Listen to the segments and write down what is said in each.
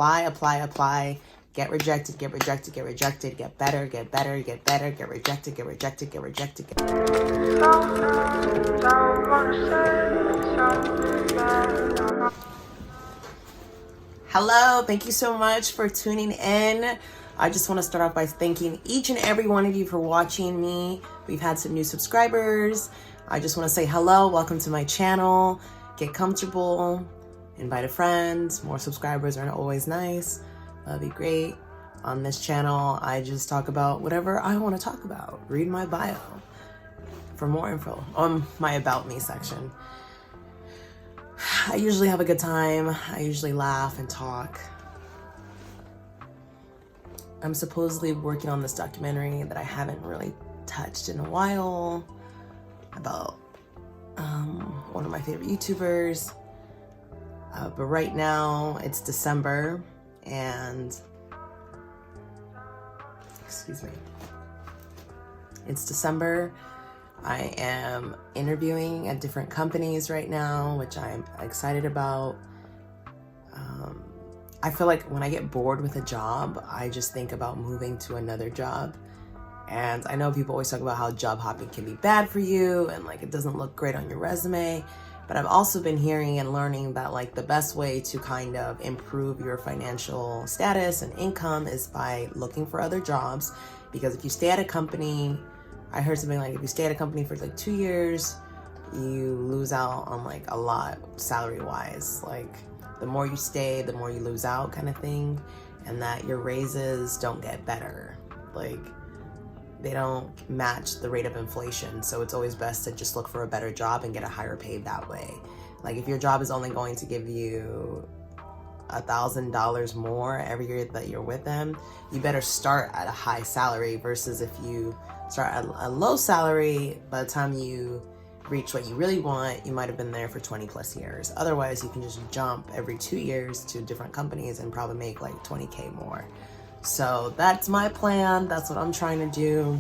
apply, get rejected, get rejected, get rejected, get better, get better, get better, get rejected, get rejected, get rejected, Hello, thank you so much for tuning in. I just want to start off by thanking each and every one of you for watching me. We've had some new subscribers. I just want to say hello, welcome to my channel. Get comfortable, invite a friend. More subscribers are always nice. That'd be great. On this channel, I just talk about whatever I want to talk about. Read my bio for more info on my About Me section. I usually have a good time. I usually laugh and talk. I'm supposedly working on this documentary that I haven't really touched in a while about one of my favorite YouTubers. But right now it's December and it's December. I am interviewing at different companies right now, which I'm excited about. I feel like when I get bored with a job, I just think about moving to another job. And I know people always talk about how job hopping can be bad for you and like it doesn't look great on your resume. But I've also been hearing and learning that like the best way to kind of improve your financial status and income is by looking for other jobs. Because if you stay at a company, I heard something like if you stay at a company for like 2 years, you lose out on like a lot salary wise. Like the more you stay, the more you lose out kind of thing. And that your raises don't get better. Like they don't match the rate of inflation. So it's always best to just look for a better job and get a higher pay that way. Like if your job is only going to give you $1,000 more every year that you're with them, you better start at a high salary versus if you start at a low salary, by the time you reach what you really want, you might have been there for 20 plus years. Otherwise, you can just jump every 2 years to different companies and probably make like 20K more. So that's my plan. That's what I'm trying to do.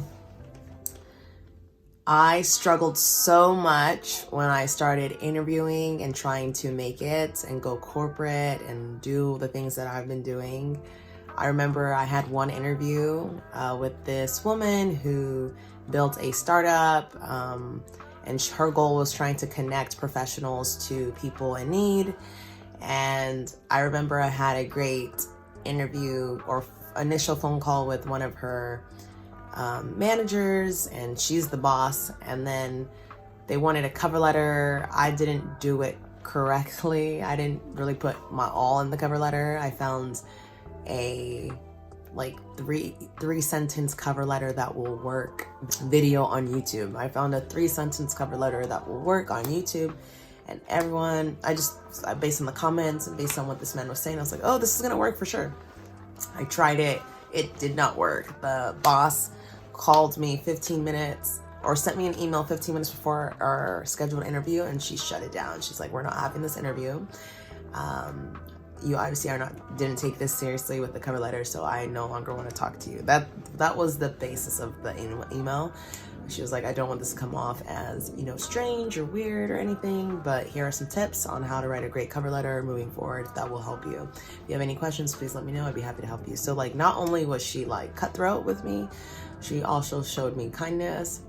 I struggled so much when I started interviewing and trying to make it and go corporate and do the things that I've been doing. I remember I had one interview with this woman who built a startup and her goal was trying to connect professionals to people in need. And I remember I had a great interview or initial phone call with one of her managers, and she's the boss. And then they wanted a cover letter. I didn't do it correctly. I didn't really put my all in the cover letter. I found a like three sentence cover letter that will work video on YouTube. I found a 3-sentence cover letter that will work on YouTube, and everyone, based on the comments and based on what this man was saying, I was like, oh, this is gonna work for sure. I tried it. It did not work. The boss called me 15 minutes or sent me an email 15 minutes before our scheduled interview, and she shut it down. She's like, we're not having this interview. You obviously didn't take this seriously with the cover letter, so I no longer want to talk to you. That was the basis of the email. She was like, I don't want this to come off as, strange or weird or anything, but here are some tips on how to write a great cover letter moving forward that will help you. If you have any questions, please let me know. I'd be happy to help you. So like, not only was she like cutthroat with me, she also showed me kindness.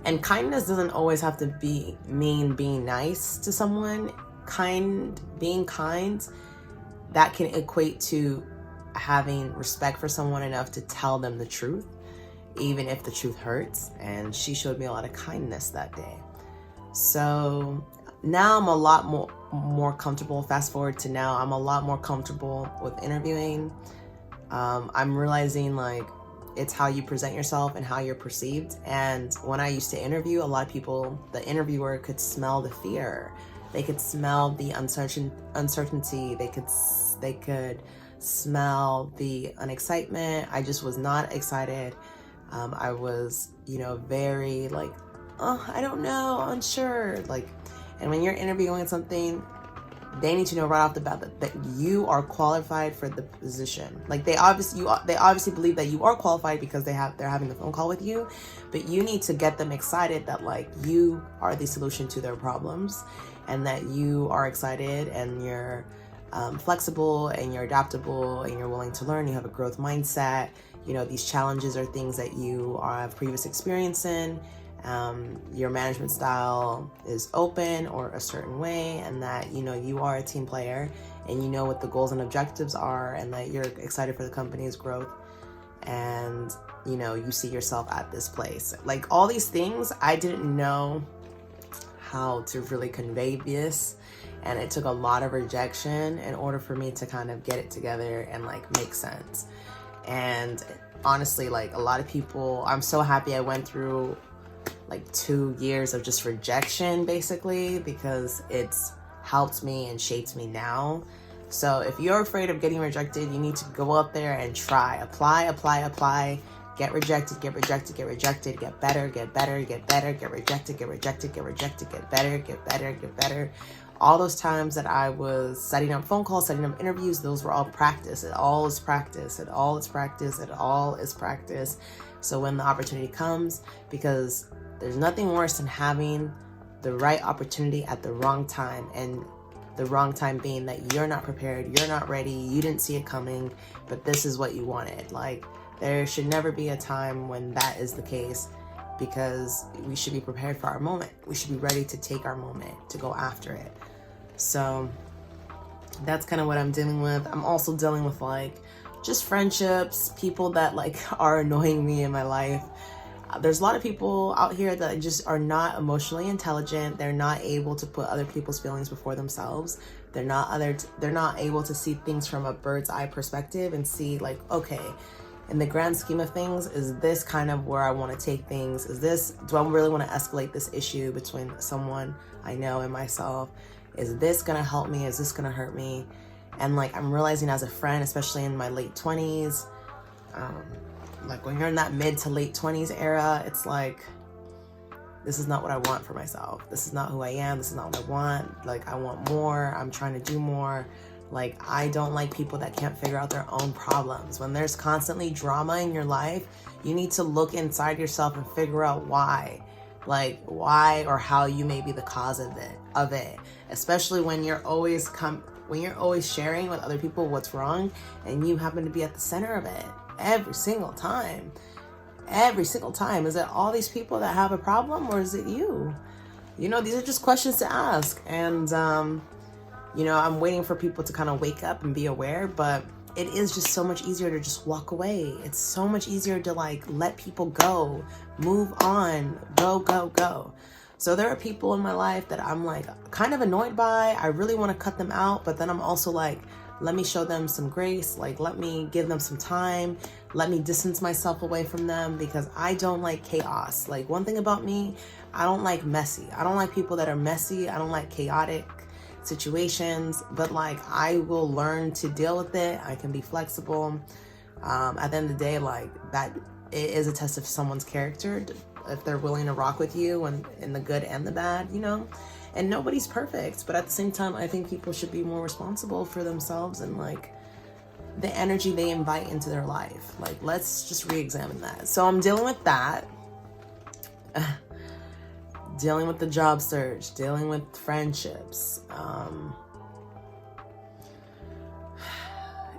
And kindness doesn't always have to mean being nice to someone. Being kind, that can equate to having respect for someone enough to tell them the truth, even if the truth hurts. And she showed me a lot of kindness that day. So now I'm a lot more comfortable. Fast forward to now, I'm a lot more comfortable with interviewing. I'm realizing like it's how you present yourself and how you're perceived. And when I used to interview, a lot of people, the interviewer could smell the fear. They could smell the uncertainty. They could smell the unexcitement. I just was not excited. I was, very like, oh, I don't know, unsure. Like, and when you're interviewing something, they need to know right off the bat that you are qualified for the position. Like they obviously believe that you are qualified because they're having the phone call with you, but you need to get them excited that like you are the solution to their problems, and that you are excited and you're flexible and you're adaptable and you're willing to learn, you have a growth mindset, you know, these challenges are things that you have previous experience in, your management style is open or a certain way, and that, you know, you are a team player and you know what the goals and objectives are, and that you're excited for the company's growth, and, you know, you see yourself at this place. Like, all these things, I didn't know how to really convey this, and it took a lot of rejection in order for me to kind of get it together and like make sense. And honestly, like, a lot of people, I'm so happy I went through like 2 years of just rejection, basically, because it's helped me and shaped me now. So if you're afraid of getting rejected, you need to go out there and try. Apply. Get rejected, get rejected, get rejected, get better, get better, get better, get rejected, get rejected, get rejected, get better, get better, get better. All those times that I was setting up phone calls, setting up interviews, those were all practice. It all is practice. It all is practice. It all is practice. So when the opportunity comes, because there's nothing worse than having the right opportunity at the wrong time, and the wrong time being that you're not prepared, you're not ready, you didn't see it coming, but this is what you wanted. Like, there should never be a time when that is the case, because we should be prepared for our moment. We should be ready to take our moment, to go after it. So that's kind of what I'm dealing with. I'm also dealing with like just friendships, people that like are annoying me in my life. There's a lot of people out here that just are not emotionally intelligent. They're not able to put other people's feelings before themselves. They're not able to see things from a bird's eye perspective and see like, okay, in the grand scheme of things, is this kind of where I want to take things? Do I really want to escalate this issue between someone I know and myself? Is this going to help me? Is this going to hurt me? And like, I'm realizing as a friend, especially in my late 20s, like when you're in that mid to late 20s era, it's like, this is not what I want for myself. This is not who I am. This is not what I want. Like, I want more. I'm trying to do more. Like, I don't like people that can't figure out their own problems. When there's constantly drama in your life, you need to look inside yourself and figure out why. Like, why or how you may be the cause of it. Especially when you're always sharing with other people what's wrong, and you happen to be at the center of it every single time. Is it all these people that have a problem, or is it you? You know, these are just questions to ask. And you know, I'm waiting for people to kind of wake up and be aware, but it is just so much easier to just walk away. It's so much easier to like let people go, move on, go. So there are people in my life that I'm like kind of annoyed by. I really want to cut them out, but then I'm also like, let me show them some grace. Like, let me give them some time. Let me distance myself away from them, because I don't like chaos. Like, one thing about me, I don't like messy. I don't like people that are messy. I don't like chaotic situations, but like, I will learn to deal with it. I can be flexible. At the end of the day, like, that it is a test of someone's character, if they're willing to rock with you and in the good and the bad, you know. And nobody's perfect, but at the same time, I think people should be more responsible for themselves and like the energy they invite into their life. Like, let's just re-examine that. So I'm dealing with that. Dealing with the job search, dealing with friendships.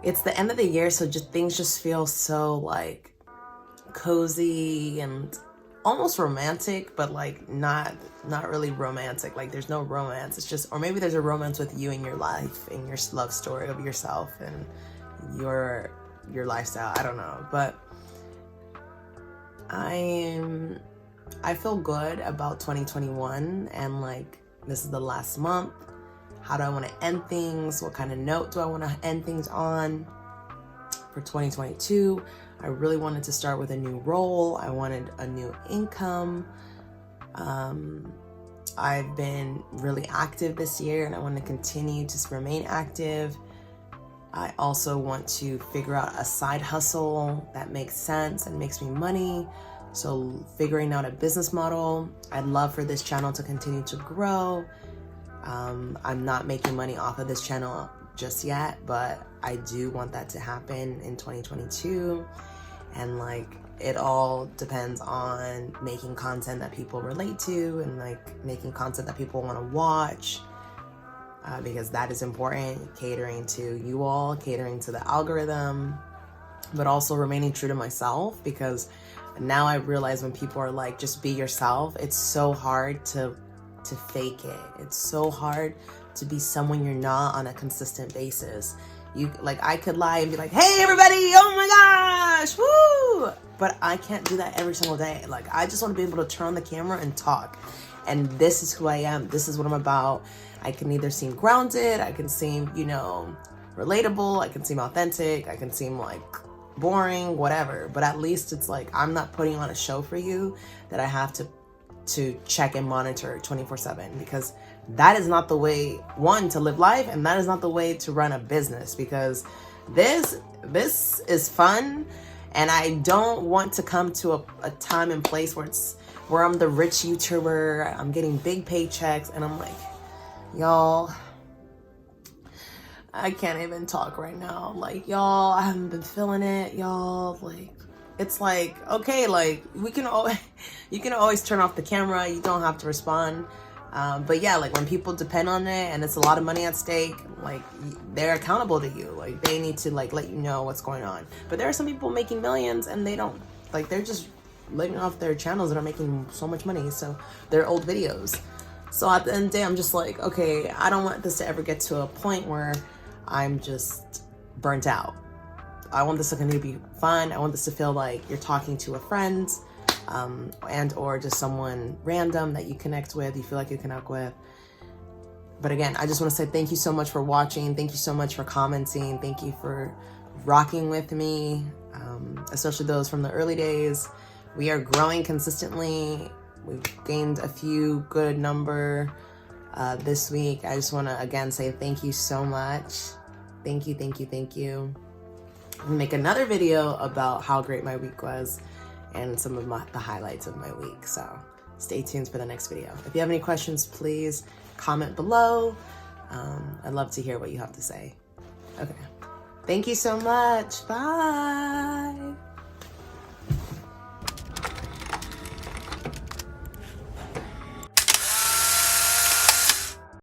It's the end of the year, so just things just feel so like cozy and almost romantic, but like not really romantic. Like, there's no romance. It's just, or maybe there's a romance with you in your life, in your love story of yourself and your lifestyle. I don't know, but I feel good about 2021, and like, this is the last month. How do I want to end things? What kind of note do I want to end things on for 2022? I really wanted to start with a new role. I wanted a new income. I've been really active this year, and I want to continue to remain active. I also want to figure out a side hustle that makes sense and makes me money. So figuring out a business model. I'd love for this channel to continue to grow. I'm not making money off of this channel just yet, but I do want that to happen in 2022. And like, it all depends on making content that people relate to, and like making content that people want to watch. because that is important, catering to you all, catering to the algorithm, but also remaining true to myself, because now I realize when people are like, just be yourself, it's so hard to fake it. It's so hard to be someone you're not on a consistent basis. You like, I could lie and be like, hey everybody, oh my gosh, woo! But I can't do that every single day. Like, I just want to be able to turn on the camera and talk. And this is who I am. This is what I'm about. I can either seem grounded, I can seem, you know, relatable, I can seem authentic, I can seem like boring, whatever. But at least it's like, I'm not putting on a show for you that I have to check and monitor 24/7, because that is not the way, one, to live life, and that is not the way to run a business, because this is fun, and I don't want to come to a time and place where I'm the rich YouTuber, I'm getting big paychecks, and I'm like, y'all, I can't even talk right now. Like, y'all, I haven't been feeling it, y'all. Like, it's like, okay, like, you can always turn off the camera. You don't have to respond. But yeah, like, when people depend on it and it's a lot of money at stake, like, they're accountable to you. Like, they need to, like, let you know what's going on. But there are some people making millions and they don't, like, they're just living off their channels that are making so much money. So they're old videos. So at the end of the day, I'm just like, okay, I don't want this to ever get to a point where I'm just burnt out. I want this to continue to be fun. I want this to feel like you're talking to a friend, and or just someone random that you connect with, you feel like you connect with. But again, I just want to say thank you so much for watching. Thank you so much for commenting. Thank you for rocking with me, especially those from the early days. We are growing consistently. We've gained a few good number this week. I just want to again say thank you so much. Thank you, thank you, thank you. I'm gonna make another video about how great my week was and some of the highlights of my week. So stay tuned for the next video. If you have any questions, please comment below. I'd love to hear what you have to say. Okay. Thank you so much. Bye.